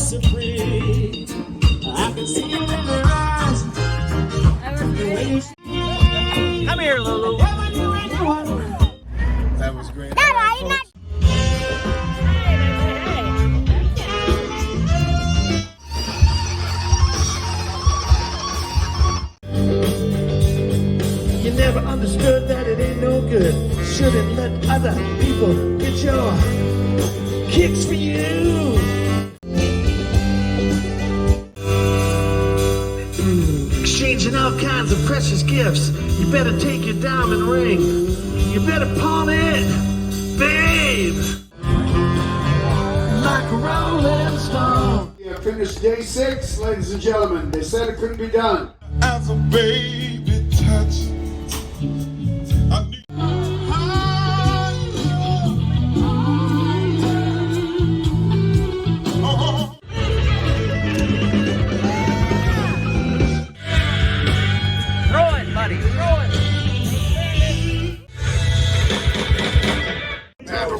so pretty. I can see it in her eyes. Come here, Lulu. That was great. You never understood that it ain't no good. Shouldn't let other people get your kicks for you. Exchanging all kinds of precious gifts. You better take your diamond ring. You better pawn it, babe. Like a rolling stone. Yeah, finished day 6, ladies and gentlemen. They said it couldn't be done. As a baby touch, I knew. Throw it, buddy. Throw it.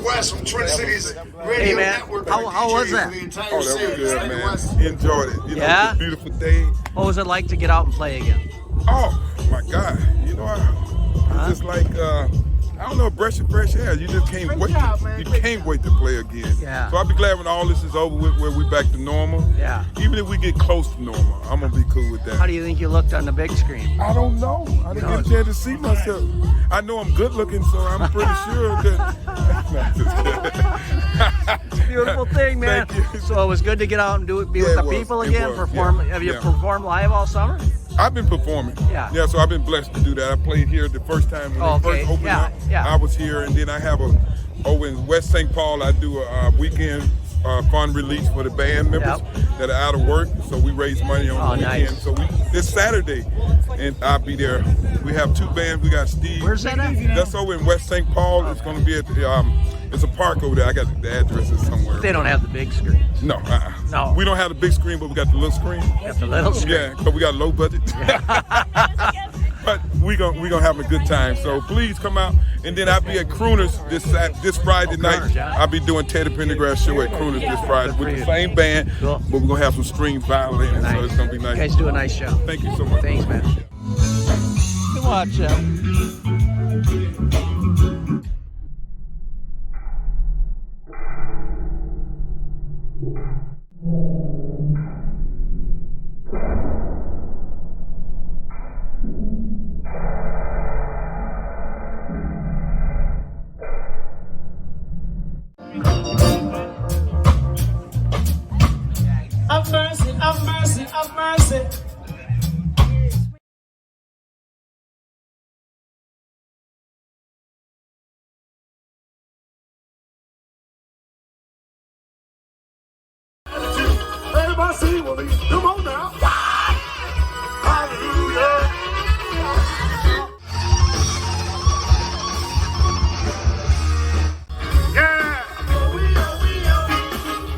West from Twin Cities Radio Hey, man. Network. How was that? Oh, that was good, man. Enjoyed it. You know, Yeah? it was a beautiful day. What was it like to get out and play again? Oh my God! You know, it's just like I don't know, a breath of fresh air. You just can't wait. You can't wait to play again. Yeah. So I'll be glad when all this is over with, where we back to normal. Yeah. Even if we get close to normal, I'm gonna be cool with that. How do you think you looked on the big screen? I don't know. I didn't get a chance to see myself. I know I'm good looking, so I'm pretty sure that. It's a beautiful thing, man. Thank you. So it was good to get out and be Yeah, with it the was. people It again. was. Perform. Yeah. Have you Yeah. performed live all summer? I've been performing. Yeah. Yeah, so I've been blessed to do that. I played here the first time when Oh, they okay. first opened Yeah, up. yeah. I was here, and then I have over in West St. Paul, I do a weekend fund release for the band members that are out of work. So we raise money on the weekend. Nice. So this Saturday, and I'll be there. We have 2 bands. We got Steve. Where's that at? That's over in West St. Paul. It's going to be at the, it's a park over there. I got the addresses somewhere. They don't have the big screen. No, No. We don't have the big screen, but we got the little screen. Got the little screen. Yeah, because we got low budget. But we gonna have a good time. So please come out. And then I'll be at Crooners this Friday night. Crooners, yeah. I'll be doing Teddy Pendergrass show at Crooners this Friday with the same band, Cool. but we're gonna have some string violin, so it's gonna be nice. You guys do a nice show. Thank you so much. Thanks, man. Good watch, Have mercy, have mercy, have mercy. Everybody see with me. Come on now. Hallelujah. Yeah.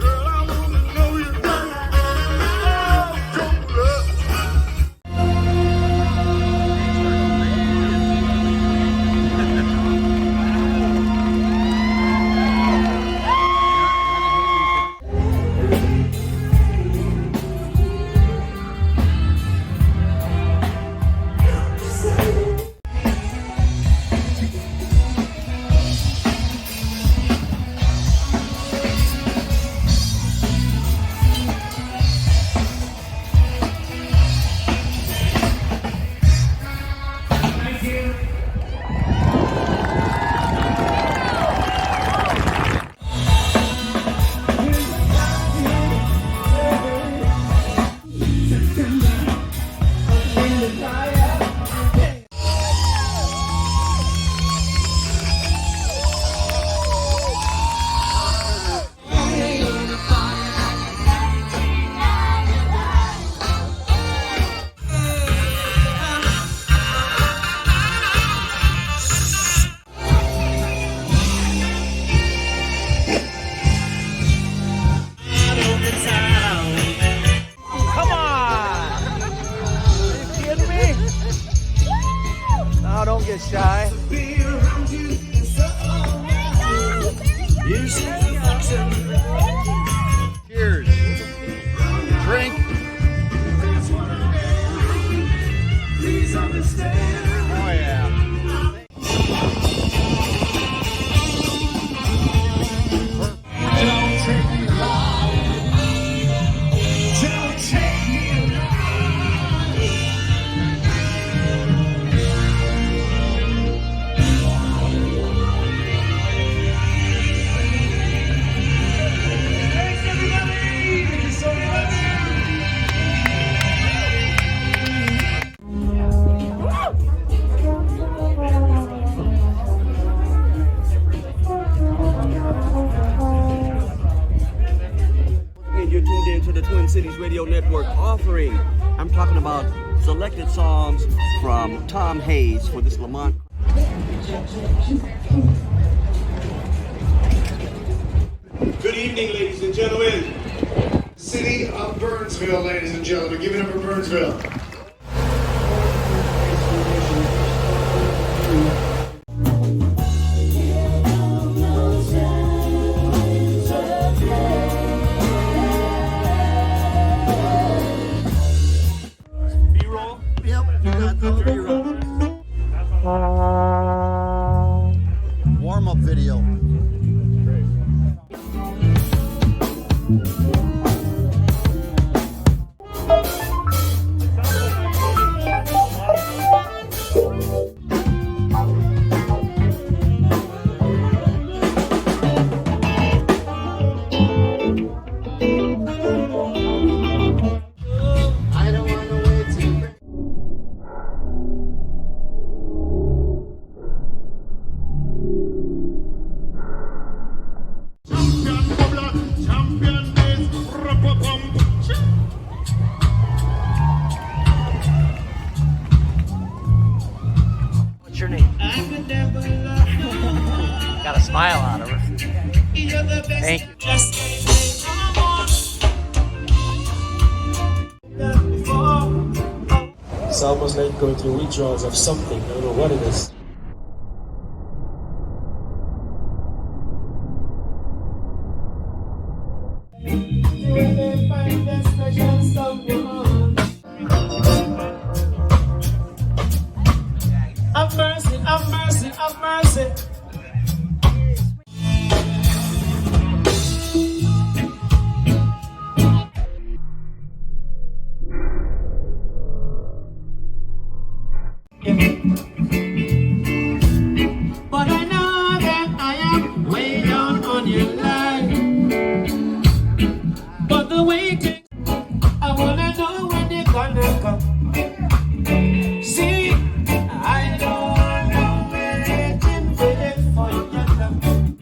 Girl, I wanna know you. get shy. Cheers. I'm talking about selected songs from Tom Hayes for this Lamont. Good evening, ladies and gentlemen. City of Burnsville, ladies and gentlemen. Give it up for Burnsville. B-roll? Yep, you got the B-roll. Warm-up video. What's your name? Got a smile out of her. Thank you. It's almost like going through withdrawals of something. I don't know what it is.